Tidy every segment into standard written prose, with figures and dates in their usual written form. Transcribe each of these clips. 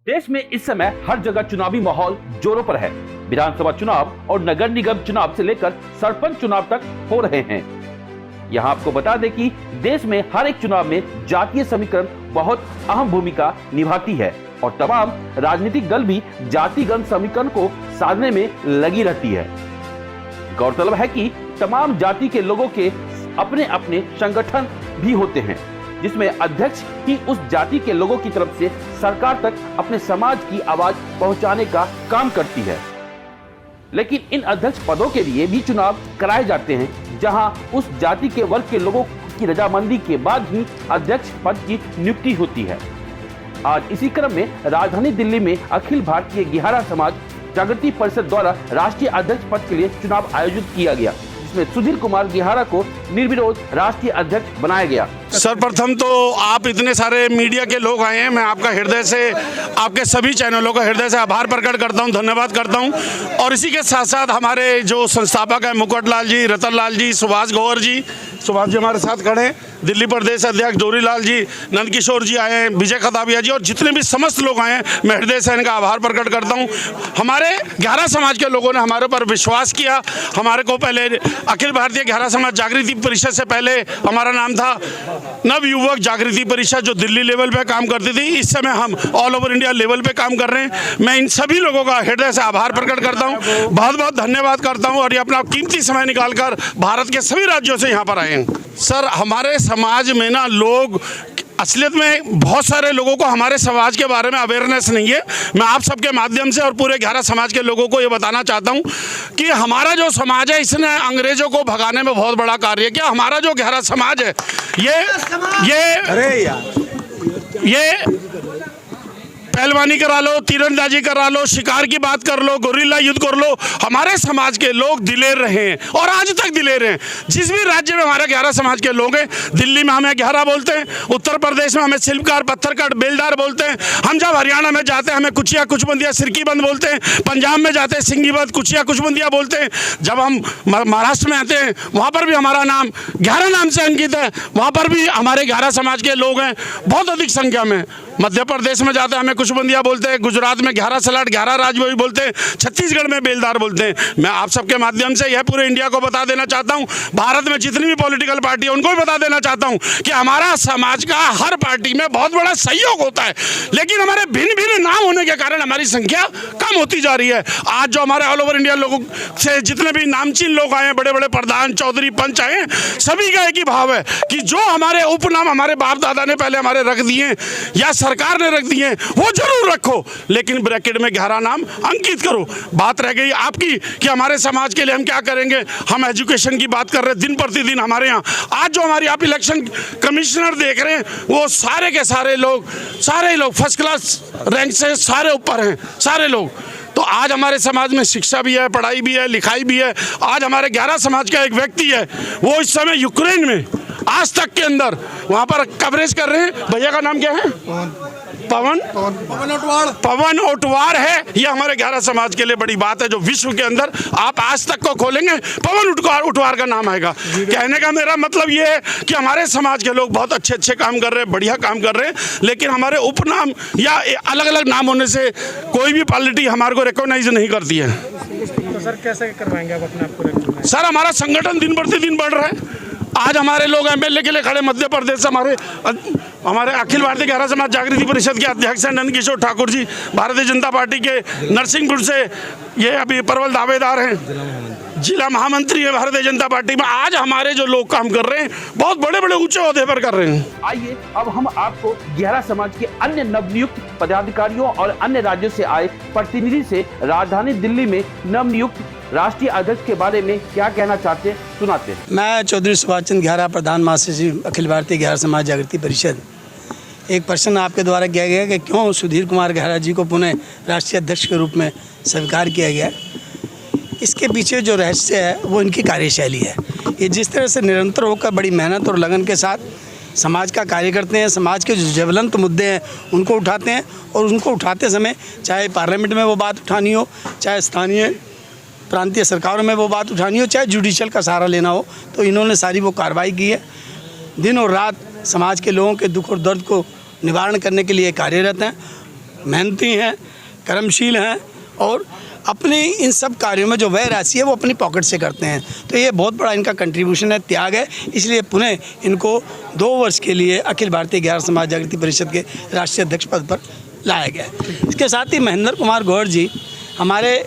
देश में इस समय हर जगह चुनावी माहौल जोरों पर है। विधानसभा चुनाव और नगर निगम चुनाव से लेकर सरपंच चुनाव तक हो रहे हैं। यहाँ आपको बता दें कि देश में हर एक चुनाव में जातीय समीकरण बहुत अहम भूमिका निभाती है और तमाम राजनीतिक दल भी जातिगत समीकरण को साधने में लगी रहती है। गौरतलब है कि तमाम जाति के लोगों के अपने अपने संगठन भी होते हैं, जिसमें अध्यक्ष ही उस जाति के लोगों की तरफ से सरकार तक अपने समाज की आवाज पहुंचाने का काम करती है। लेकिन इन अध्यक्ष पदों के लिए भी चुनाव कराए जाते हैं, जहां उस जाति के वर्ग के लोगों की रजामंदी के बाद ही अध्यक्ष पद की नियुक्ति होती है। आज इसी क्रम में राजधानी दिल्ली में अखिल भारतीय गिहारा समाज जागृति परिषद द्वारा राष्ट्रीय अध्यक्ष पद के लिए चुनाव आयोजित किया गया, जिसमें सुधीर कुमार गिहारा को निर्विरोध राष्ट्रीय अध्यक्ष बनाया गया। सर्वप्रथम तो आप इतने सारे मीडिया के लोग आए हैं, मैं आपका हृदय से, आपके सभी चैनलों का हृदय से आभार प्रकट करता हूं, धन्यवाद करता हूं। और इसी के साथ साथ हमारे जो संस्थापक हैं मुकुटलाल जी, रतन लाल जी, सुभाष गौर जी, सुभाष जी हमारे साथ खड़े हैं, दिल्ली प्रदेश अध्यक्ष डोरीलाल जी, नंदकिशोर जी आए हैं, विजय खताबिया जी और जितने भी समस्त लोग आए हैं, मैं हृदय से इनका आभार प्रकट करता हूं। हमारे ग्यारह समाज के लोगों ने हमारे ऊपर विश्वास किया। हमारे को पहले अखिल भारतीय ग्यारह समाज जागृति परिषद से पहले हमारा नाम था नव युवक जागृति परिषद, जो दिल्ली लेवल पे काम करती थी। इस समय हम ऑल ओवर इंडिया लेवल पे काम कर रहे हैं। मैं इन सभी लोगों का हृदय से आभार प्रकट करता हूं, बहुत बहुत धन्यवाद करता हूं और ये अपना कीमती समय निकालकर भारत के सभी राज्यों से यहाँ पर आए हैं। सर, हमारे समाज में ना लोग असलियत में बहुत सारे लोगों को हमारे समाज के बारे में अवेयरनेस नहीं है। मैं आप सबके माध्यम से और पूरे 11 समाज के लोगों को ये बताना चाहता हूँ कि हमारा जो समाज है, इसने अंग्रेजों को भगाने में बहुत बड़ा कार्य किया। हमारा जो 11 समाज है ये पहलवानी करा लो, तीरंदाजी करा लो, शिकार की बात कर लो, गोरिल्ला युद्ध कर लो, हमारे समाज के लोग दिलेर रहे हैं और आज तक दिलेर हैं। जिस भी राज्य में हमारे 11 समाज के लोग हैं, दिल्ली में हमें ग्यारह बोलते हैं, उत्तर प्रदेश में हमें शिल्पकार, पत्थरकाट, बेलदार बोलते हैं। हम जब हरियाणा में जाते हैं हमें कुचिया कुचबंदिया सिरकीबंद बोलते हैं, पंजाब में जाते हैं सिंगीबंद, कुचिया कुचबंदिया बोलते हैं। जब हम महाराष्ट्र में आते हैं वहाँ पर भी हमारा नाम 11 नाम से अंकित है, वहाँ पर भी हमारे 11 समाज के लोग हैं बहुत अधिक संख्या में। मध्य प्रदेश में जाते हैं हमें कुचबंदिया बोलते हैं, गुजरात में 11 सलाट, 11 राजवही बोलते हैं, छत्तीसगढ़ में बेलदार बोलते हैं। मैं आप सबके माध्यम से यह पूरे इंडिया को बता देना चाहता हूं, भारत में जितनी भी पॉलिटिकल पार्टी है उनको भी बता देना चाहता हूं कि हमारा समाज का हर पार्टी में बहुत बड़ा सहयोग होता है, लेकिन हमारे भिन्न भिन्न नाम होने के कारण हमारी संख्या कम होती जा रही है। आज जो हमारे ऑल ओवर इंडिया लोगों से जितने भी नामचीन लोग आए हैं, बड़े बड़े प्रधान, चौधरी, पंच आए हैं, सभी का एक ही भाव है कि जो हमारे उपनाम हमारे बाप दादा ने पहले हमारे रख दिए या सरकार ने रख दिए वो जरूर रखो, लेकिन ब्रैकेट में 11 नाम अंकित करो। बात रह गई आपकी कि हमारे समाज के लिए हम क्या करेंगे। हम एजुकेशन की बात कर रहे हैं, दिन प्रतिदिन हमारे यहाँ आज जो हमारी आप इलेक्शन कमिश्नर देख रहे हैं वो सारे के सारे लोग फर्स्ट क्लास रैंक से सारे ऊपर हैं, सारे लोग। तो आज हमारे समाज में शिक्षा भी है, पढ़ाई भी है, लिखाई भी है। आज हमारे 11 समाज का एक व्यक्ति है, वो इस समय यूक्रेन में आज तक के अंदर वहाँ पर कवरेज कर रहे हैं। भैया का नाम क्या है? पवन ओटवार है। ये हमारे 11 समाज के लिए बड़ी बात है, जो विश्व के अंदर आप आज तक को खोलेंगे पवन ओटवार का नाम आएगा। कहने का मेरा मतलब ये है कि हमारे समाज के लोग बहुत अच्छे अच्छे काम कर रहे हैं, बढ़िया काम कर रहे हैं, लेकिन हमारे उपनाम या अलग अलग नाम होने से कोई भी पॉलिटी हमारे को रिकॉग्नाइज नहीं करती है। तो सर कैसे करवाएंगे आप अपने आप को रिकॉग्नाइज? सर, हमारा संगठन दिन प्रतिदिन बढ़ रहा है। आज हमारे लोग एमएलए के लिए खड़े मध्य प्रदेश से हमारे अखिल भारतीय 11 समाज जागृति परिषद के अध्यक्ष हैं नंदकिशोर ठाकुर जी, भारतीय जनता पार्टी के नरसिंहपुर से ये अभी प्रबल दावेदार हैं, जिला महामंत्री है भारतीय जनता पार्टी में। आज हमारे जो लोग काम कर रहे हैं बहुत बड़े बड़े ऊंचे ओहदे पर कर रहे हैं। आइए अब हम आपको 11 समाज के अन्य नवनियुक्त पदाधिकारियों और अन्य राज्यों से आए प्रतिनिधि से राजधानी दिल्ली में नवनियुक्त राष्ट्रीय अध्यक्ष के बारे में क्या कहना चाहते हैं, सुनाते हैं। मैं चौधरी सुभाष चंद्र गिहारा, प्रधान महासचिव अखिल भारतीय 11 समाज जागृति परिषद। एक प्रश्न आपके द्वारा किया गया कि क्यों सुधीर कुमार गिहारा जी को पुनः राष्ट्रीय अध्यक्ष के रूप में स्वीकार किया गया। इसके पीछे जो रहस्य है वो इनकी कार्यशैली है। ये जिस तरह से निरंतर होकर बड़ी मेहनत और लगन के साथ समाज का कार्य करते हैं, समाज के जो ज्वलंत मुद्दे हैं उनको उठाते हैं, और उनको उठाते समय चाहे पार्लियामेंट में वो बात उठानी हो, चाहे स्थानीय प्रांतीय सरकारों में वो बात उठानी हो, चाहे जुडिशल का सहारा लेना हो, तो इन्होंने सारी वो कार्रवाई की है। दिन और रात समाज के लोगों के दुख और दर्द को निवारण करने के लिए कार्यरत हैं। मेहनती हैं, कर्मशील हैं और अपने इन सब कार्यों में जो व्यय राशि है वो अपनी पॉकेट से करते हैं। तो ये बहुत बड़ा इनका कंट्रीब्यूशन है, त्याग है। इसलिए पुनः इनको 2 वर्ष के लिए अखिल भारतीय ग्यारह समाज जागृति परिषद के राष्ट्रीय अध्यक्ष पद पर लाया गया है। इसके साथ ही महेंद्र कुमार गौड़ जी हमारे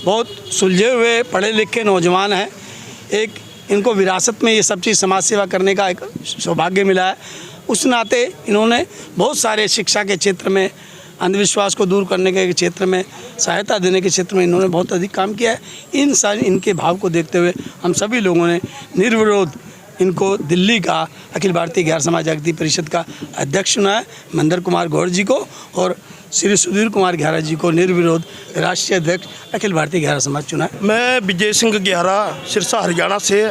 बहुत सुलझे हुए पढ़े लिखे नौजवान हैं। एक इनको विरासत में ये सब चीज़ समाज सेवा करने का एक सौभाग्य मिला है। उस नाते इन्होंने बहुत सारे शिक्षा के क्षेत्र में, अंधविश्वास को दूर करने के क्षेत्र में, सहायता देने के क्षेत्र में इन्होंने बहुत अधिक काम किया है। इनके भाव को देखते हुए हम सभी लोगों ने निर्विरोध इनको दिल्ली का अखिल भारतीय गैर समाज जागृति परिषद का अध्यक्ष चुना है, महेंद्र कुमार गौड़ जी को, और श्री सुधीर कुमार गहरा जी को निर्विरोध राष्ट्रीय अध्यक्ष अखिल भारतीय गहरा समाज चुना है। मैं विजय सिंह गहरा सिरसा हरियाणा से।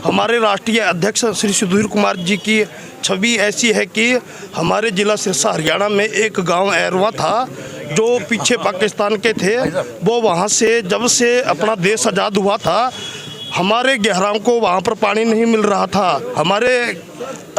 हमारे राष्ट्रीय अध्यक्ष श्री सुधीर कुमार जी की छवि ऐसी है कि हमारे ज़िला सिरसा हरियाणा में एक गांव ऐरवा था जो पीछे पाकिस्तान के थे। वो वहां से जब से अपना देश आज़ाद हुआ था, हमारे गहराओं को वहाँ पर पानी नहीं मिल रहा था। हमारे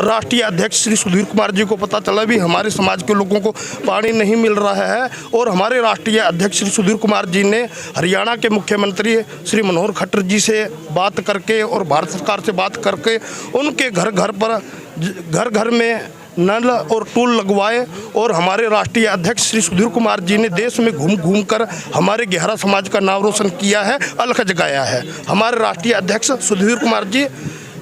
राष्ट्रीय अध्यक्ष श्री सुधीर कुमार जी को पता चला भी हमारे समाज के लोगों को पानी नहीं मिल रहा है, और हमारे राष्ट्रीय अध्यक्ष श्री सुधीर कुमार जी ने हरियाणा के मुख्यमंत्री श्री मनोहर खट्टर जी से बात करके और भारत सरकार से बात करके उनके घर घर में नल और टूल लगवाए, और हमारे राष्ट्रीय अध्यक्ष श्री सुधीर कुमार जी ने देश में घूम घूम कर हमारे गहरा समाज का नाम रोशन किया है, अलख जगाया है। हमारे राष्ट्रीय अध्यक्ष सुधीर कुमार जी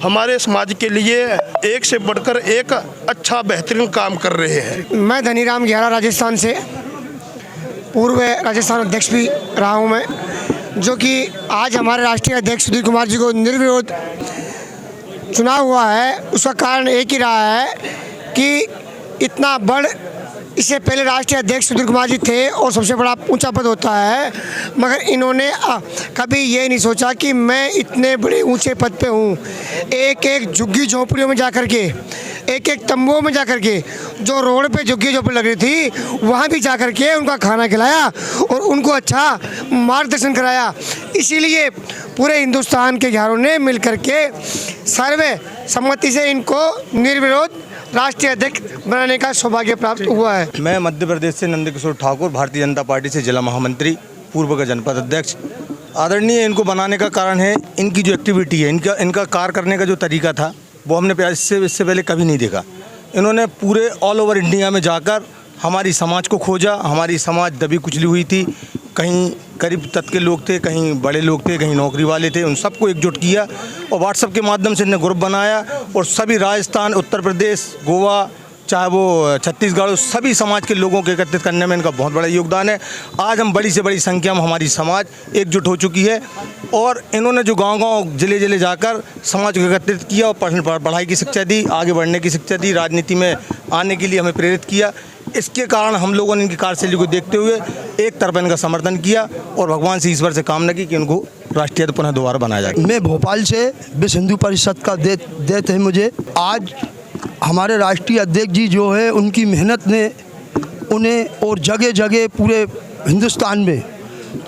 हमारे समाज के लिए एक से बढ़कर एक अच्छा बेहतरीन काम कर रहे हैं। मैं धनीराम गहरा राजस्थान से, पूर्व राजस्थान अध्यक्ष भी रहा हूँ मैं, जो कि आज हमारे राष्ट्रीय अध्यक्ष सुधीर कुमार जी को निर्विरोध चुना हुआ है। उसका कारण एक ही रहा है कि इतना बड़, इससे पहले राष्ट्रीय अध्यक्ष सुधीर कुमार जी थे और सबसे बड़ा ऊंचा पद होता है, मगर इन्होंने कभी ये नहीं सोचा कि मैं इतने बड़े ऊंचे पद पे हूँ। एक एक झुग्गी झोंपड़ियों में जा कर के, एक एक तंबुओं में जा कर के, जो रोड पे झुग्गी झोंपड़ी लग रही थी वहाँ भी जा कर के उनका खाना खिलाया और उनको अच्छा मार्गदर्शन कराया। इसीलिए पूरे हिंदुस्तान के घरों ने मिल कर के सर्वे सम्मति से इनको निर्विरोध राष्ट्रीय अध्यक्ष बनाने का सौभाग्य प्राप्त हुआ है। मैं मध्य प्रदेश से नंदकिशोर ठाकुर, भारतीय जनता पार्टी से जिला महामंत्री, पूर्व का जनपद अध्यक्ष। आदरणीय इनको बनाने का कारण है इनकी जो एक्टिविटी है, इनका कार्य करने का जो तरीका था वो हमने इससे पहले कभी नहीं देखा। इन्होंने पूरे ऑल ओवर इंडिया में जाकर हमारी समाज को खोजा। हमारी समाज दबी कुचली हुई थी, कहीं गरीब तबके के लोग थे, कहीं बड़े लोग थे, कहीं नौकरी वाले थे, उन सबको एकजुट किया और व्हाट्सएप के माध्यम से इन्हें ग्रुप बनाया और सभी राजस्थान, उत्तर प्रदेश, गोवा, चाहे वो छत्तीसगढ़, सभी समाज के लोगों को एकत्रित करने में इनका बहुत बड़ा योगदान है। आज हम बड़ी से बड़ी संख्या में हमारी समाज एकजुट हो चुकी है और इन्होंने जो गांव-गांव, जिले-जिले जाकर समाज को एकत्रित किया और पढ़ाई की शिक्षा दी, आगे बढ़ने की शिक्षा दी, राजनीति में आने के लिए हमें प्रेरित किया। इसके कारण हम लोगों ने इनकी कार्यशैली को देखते हुए एक तरफ इनका समर्थन किया और भगवान से, ईश्वर से कामना की कि इनको राष्ट्रीय पुनः दोबारा बनाया जाए। मैं भोपाल से विश्व हिंदू परिषद का देते हैं मुझे। आज हमारे राष्ट्रीय अध्यक्ष जी जो है उनकी मेहनत ने उन्हें और जगह जगह पूरे हिंदुस्तान में,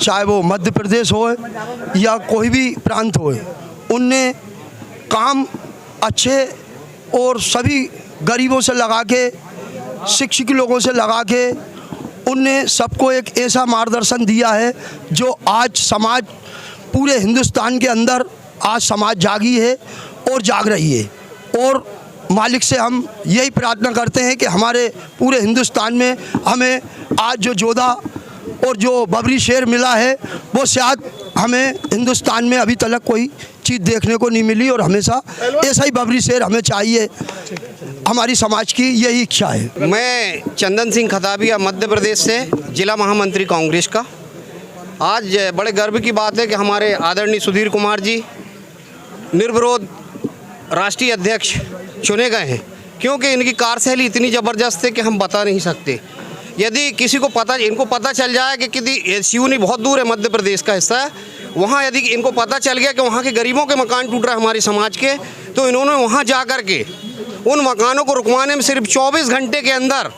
चाहे वो मध्य प्रदेश हो या कोई भी प्रांत हो, उनने काम अच्छे और सभी गरीबों से लगा के, शिक्षित लोगों से लगा के उनने सबको एक ऐसा मार्गदर्शन दिया है जो आज समाज पूरे हिंदुस्तान के अंदर आज समाज जागी है और जाग रही है। और मालिक से हम यही प्रार्थना करते हैं कि हमारे पूरे हिंदुस्तान में हमें आज जो जोधा और जो बबरी शेर मिला है वो शायद हमें हिंदुस्तान में अभी तक कोई चीज़ देखने को नहीं मिली और हमेशा ऐसा ही बबरी शेर हमें चाहिए। हमारी समाज की यही इच्छा है। मैं चंदन सिंह खताबिया, मध्य प्रदेश से, जिला महामंत्री कांग्रेस का। आज बड़े गर्व की बात है कि हमारे आदरणीय सुधीर कुमार जी निर्विरोध राष्ट्रीय अध्यक्ष चुने गए हैं, क्योंकि इनकी कार्यशैली इतनी ज़बरदस्त है कि हम बता नहीं सकते। यदि किसी को इनको पता चल जाए कि किसी सिवनी बहुत दूर है, मध्य प्रदेश का हिस्सा है, वहाँ यदि इनको पता चल गया कि वहाँ के गरीबों के मकान टूट रहे हैं हमारी समाज के, तो इन्होंने वहाँ जा कर के उन मकानों को रुकवाने में सिर्फ 24 घंटे के अंदर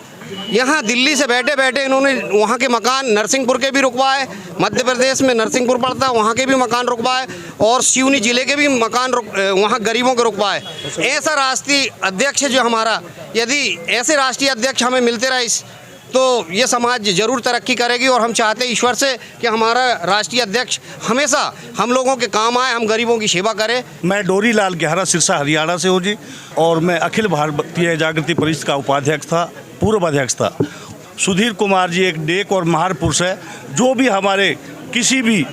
यहाँ दिल्ली से बैठे बैठे इन्होंने वहाँ के मकान नरसिंहपुर के भी रुकवाए, मध्य प्रदेश में नरसिंहपुर पड़ता है वहाँ के भी मकान रुकवाए और सिवनी जिले के भी मकान वहाँ गरीबों के रुकवाए। ऐसा राष्ट्रीय अध्यक्ष जो हमारा, यदि ऐसे राष्ट्रीय अध्यक्ष हमें मिलते रहे इस तो ये समाज ज़रूर तरक्की करेगी। और हम चाहते हैं ईश्वर से कि हमारा राष्ट्रीय अध्यक्ष हमेशा हम लोगों के काम आए, हम गरीबों की सेवा करें। मैं डोरी लाल गहरा सिरसा हरियाणा से हूँ जी, और मैं अखिल भारतीय जागृति परिषद का उपाध्यक्ष था, पूर्व अध्यक्ष था। सुधीर कुमार जी एक नेक और महान पुरुष है। जो भी हमारे किसी भी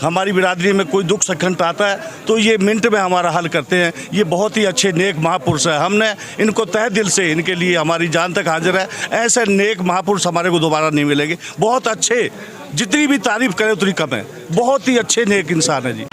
हमारी बिरादरी में कोई दुख संकट आता है तो ये मिनट में हमारा हल करते हैं। ये बहुत ही अच्छे नेक महापुरुष है। हमने इनको तहे दिल से, इनके लिए हमारी जान तक हाजिर है। ऐसे नेक महापुरुष हमारे को दोबारा नहीं मिलेंगे। बहुत अच्छे, जितनी भी तारीफ करें उतनी कम है। बहुत ही अच्छे नेक इंसान है जी।